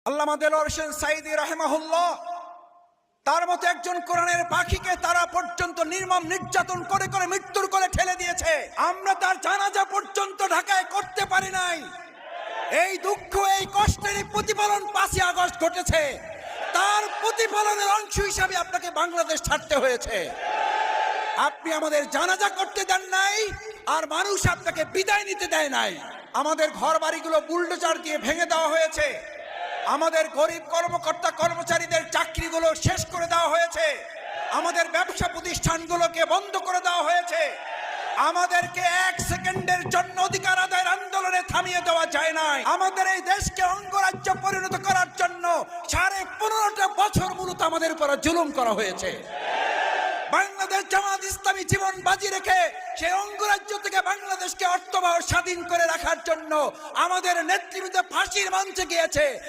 আল্লামা দেলোয়ার হোসেন সাঈদী রাহিমাহুল্লাহ তার মতো একজন কোরআনের পাখিকে তারা পর্যন্ত নির্মম নির্যাতন করে করে মৃত্যুর কোলে ঠেলে দিয়েছে। আমরা তার জানাজা পর্যন্ত ঢাকায় করতে পারি নাই। এই দুঃখ, এই কষ্টেরই প্রতিফলন 5ই আগস্ট ঘটেছে। তার প্রতিফলনের অংশ হিসাবে আপনাকে বাংলাদেশ ছাড়তে হয়েছে। আপনি আমাদের জানাজা করতে দেন নাই, আর মানুষ আপনাকে বিদায় নিতে দেয় নাই। আমাদের ঘর বাড়িগুলো বুলডোজার দিয়ে ভেঙে দেওয়া হয়েছে। আমাদের গরিব কর্মকর্তা কর্মচারীদের চাকরিগুলো শেষ করে দেওয়া হয়েছে। আমাদের ব্যবসা প্রতিষ্ঠানগুলোকে বন্ধ করে দেওয়া হয়েছে। আমাদেরকে 1 সেকেন্ডের জন্য অধিকার আদায়ের আন্দোলনে থামিয়ে দেওয়া যায় নাই। আমাদের এই দেশকে অঙ্গরাজ্য পরিণত করার জন্য 15.5 বছর মূলত আমাদের উপর জুলুম করা হয়েছে। বাংলাদেশ জামাত ইসলামী জীবন বাজি রেখে সেই অঙ্গরাজ্য থেকে বাংলাদেশকে অর্থবহ স্বাধীন করে রাখার জন্য আমাদের নেতৃবৃন্দ ফাঁসির মঞ্চে গিয়েছে।